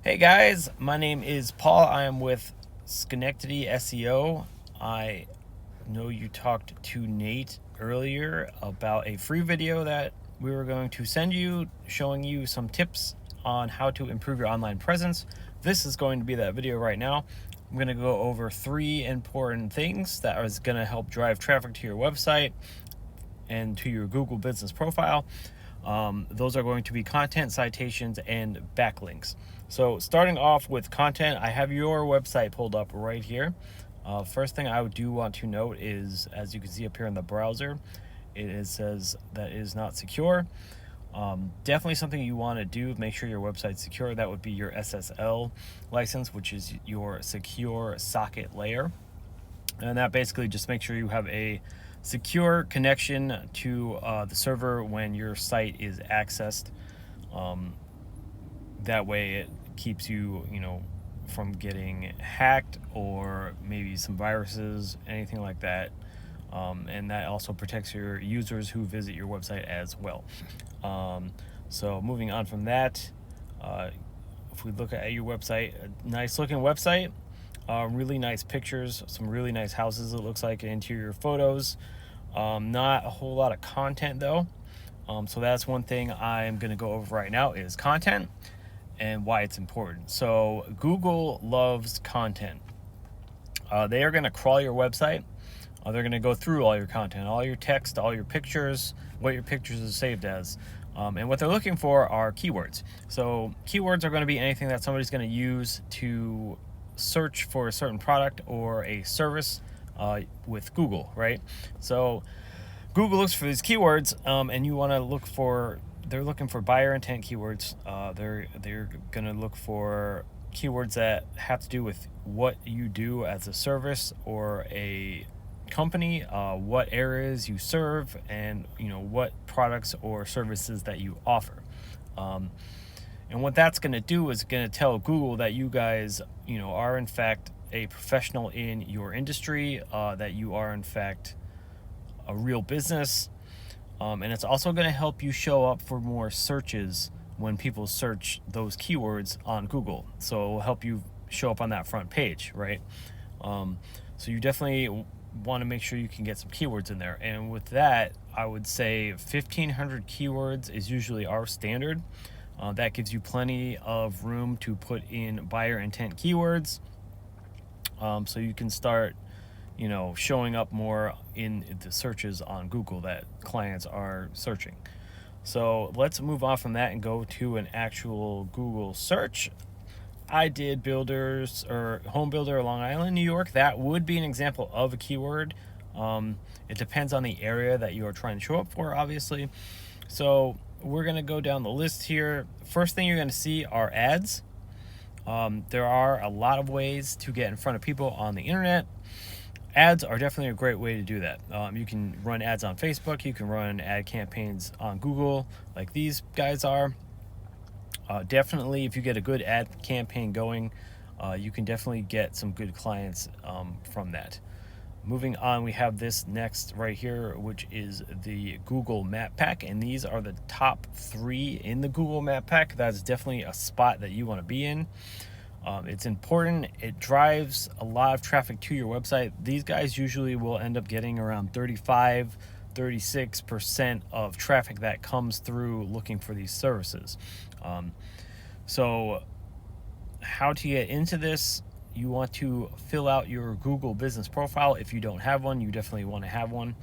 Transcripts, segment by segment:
Hey guys, my name is Paul. I am with Schenectady SEO. I know you talked to Nate earlier about a free video that we were going to send you showing you some tips on how to improve your online presence. This is going to be that video right now. I'm going to go over 3 important things that is going to help drive traffic to your website and to your Google business profile. Those are going to be content, citations, and backlinks. So starting off with content, I have your website pulled up right here. First thing I do want to note is, as you can see up here in the browser, it says that it is not secure. Definitely something you want to do, make sure your website's secure. That would be your SSL license, which is your secure socket layer. And that basically just makes sure you have a secure connection to the server when your site is accessed. That way it keeps you, from getting hacked or maybe some viruses, anything like that. And that also protects your users who visit your website as well. So moving on from that, if we look at your website, a nice looking website, really nice pictures, some really nice houses, it looks like, interior photos. Not a whole lot of content though. So that's one thing I'm going to go over right now is content and why it's important. So Google loves content. They are going to crawl your website. They're going to go through all your content, all your text, all your pictures, what your pictures are saved as. And what they're looking for are keywords. So keywords are going to be anything that somebody's going to use to search for a certain product or a service with Google, right? So Google looks for these keywords, and you want to look for, they're looking for buyer intent keywords. They're going to look for keywords that have to do with what you do as a service or a company, what areas you serve, and what products or services that you offer. And what that's going to do is going to tell Google that you guys, are in fact a professional in your industry, that you are in fact a real business. And it's also going to help you show up for more searches when people search those keywords on Google. So it will help you show up on that front page, right? So you definitely want to make sure you can get some keywords in there. And with that, I would say 1,500 keywords is usually our standard. That gives you plenty of room to put in buyer intent keywords. So you can start, showing up more in the searches on Google that clients are searching. So let's move on from that and go to an actual Google search. I did builders or home builder Long Island, New York. That would be an example of a keyword. It depends on the area that you are trying to show up for, obviously. So we're going to go down the list here. First thing you're going to see are ads. There are a lot of ways to get in front of people on the internet. Ads are definitely a great way to do that. You can run ads on Facebook. You can run ad campaigns on Google like these guys are. Definitely, if you get a good ad campaign going, you can definitely get some good clients from that. Moving on, we have this next right here, which is the Google Map Pack, and these are the top 3 in the Google Map Pack. That's definitely a spot that you want to be in. It's important. It drives a lot of traffic to your website. These guys usually will end up getting around 36% of traffic that comes through looking for these services. So how to get into this? You want to fill out your Google business profile. If you don't have one, you definitely want to have one.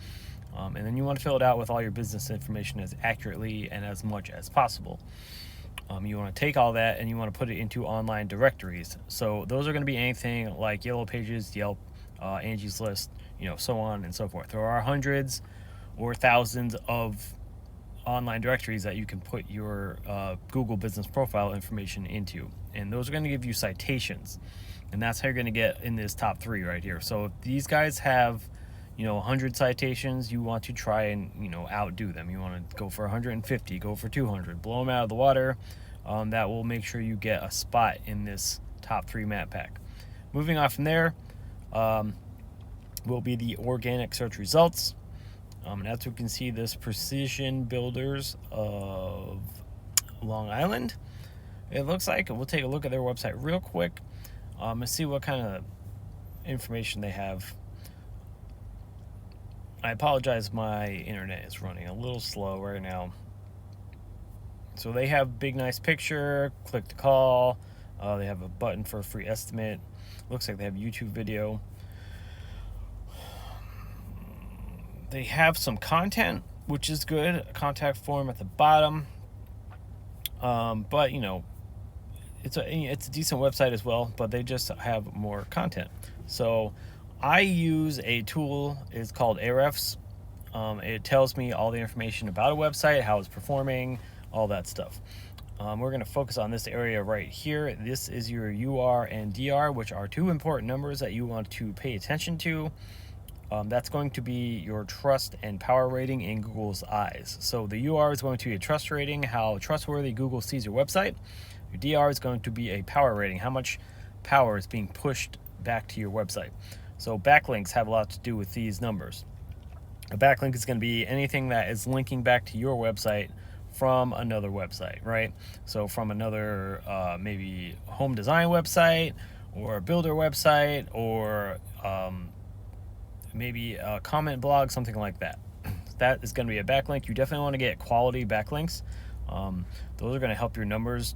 And then you want to fill it out with all your business information as accurately and as much as possible. You want to take all that and you want to put it into online directories. So those are going to be anything like Yellow Pages, Yelp, Angie's List, so on and so forth. There are hundreds or thousands of online directories that you can put your Google business profile information into. And those are going to give you citations. And that's how you're going to get in this top 3 right here. So if these guys have 100 citations, you want to try and outdo them. You want to go for 150, go for 200, blow them out of the water. That will make sure you get a spot in this top 3 map pack. Moving on from there will be the organic search results. And as you can see, this Precision Builders of Long Island. it looks like we'll take a look at their website real quick and see what kind of information they have. I apologize, my internet is running a little slow right now. So they have big nice picture, click to call, they have a button for a free estimate, looks like they have a YouTube video. They have some content, which is good, a contact form at the bottom, but you know, it's a decent website as well, but they just have more content. So I use a tool, it's called Ahrefs. It tells me all the information about a website, how it's performing, all that stuff. We're going to focus on this area right here. This is your UR and DR, which are two important numbers that you want to pay attention to. That's going to be your trust and power rating in Google's eyes. So the UR is going to be a trust rating, how trustworthy Google sees your website. Your DR is going to be a power rating, how much power is being pushed back to your website. So backlinks have a lot to do with these numbers. A backlink is going to be anything that is linking back to your website from another website, right? So from another maybe home design website or a builder website or maybe a comment blog, something like that. That is going to be a backlink. You definitely want to get quality backlinks. Those are going to help your numbers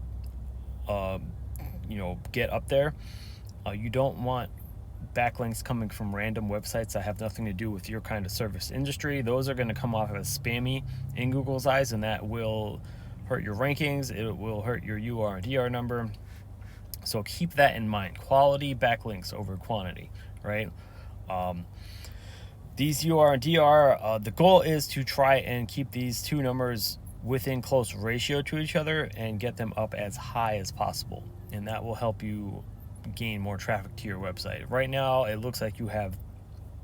get up there. You don't want backlinks coming from random websites that have nothing to do with your kind of service industry. Those are going to come off as spammy in Google's eyes, and that will hurt your rankings. It will hurt your UR and DR number. So keep that in mind. Quality backlinks over quantity, right? These UR and DR, the goal is to try and keep these two numbers within close ratio to each other and get them up as high as possible. And that will help you gain more traffic to your website. Right now, it looks like you have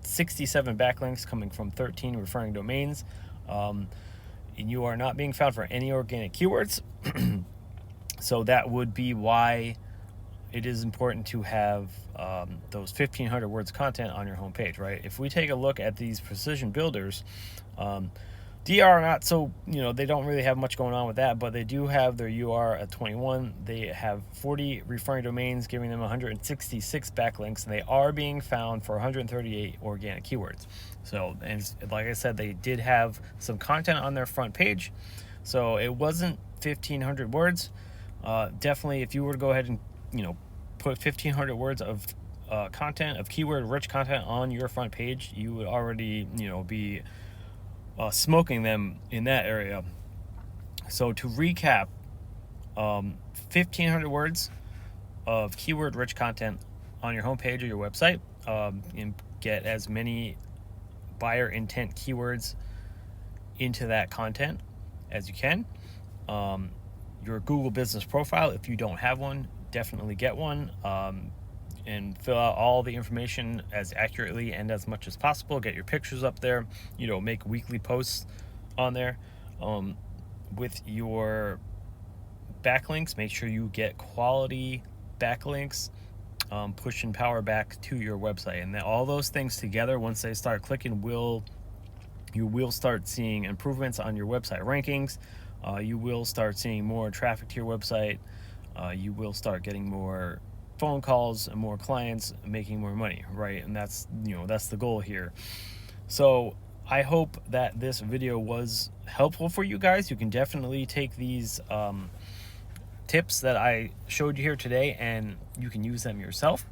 67 backlinks coming from 13 referring domains. And you are not being found for any organic keywords. So that would be why it is important to have those 1,500 words of content on your homepage, right? If we take a look at these precision builders, DR not so, they don't really have much going on with that, but they do have their UR at 21. They have 40 referring domains, giving them 166 backlinks, and they are being found for 138 organic keywords. So, and like I said, they did have some content on their front page, so it wasn't 1,500 words. Definitely, if you were to go ahead and put 1,500 words of content, of keyword-rich content on your front page, you would already be smoking them in that area. So to recap, 1,500 words of keyword-rich content on your homepage or your website, and get as many buyer intent keywords into that content as you can. Your Google business profile, if you don't have one, definitely get one, and fill out all the information as accurately and as much as possible. Get your pictures up there, make weekly posts on there. With your backlinks, make sure you get quality backlinks, pushing power back to your website. And then all those things together, once they start clicking, you will start seeing improvements on your website rankings. You will start seeing more traffic to your website. You will start getting more phone calls and more clients, making more money, right? And that's the goal here. So I hope that this video was helpful for you guys. You can definitely take these tips that I showed you here today and you can use them yourself,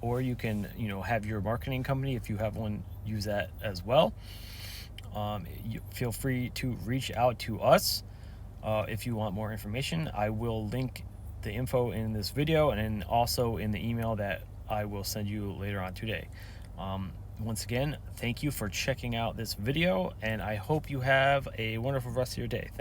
or you can have your marketing company, if you have one, use that as well. You feel free to reach out to us if you want more information. I will link the info in this video and also in the email that I will send you later on today. Once again, thank you for checking out this video, and I hope you have a wonderful rest of your day. Thanks.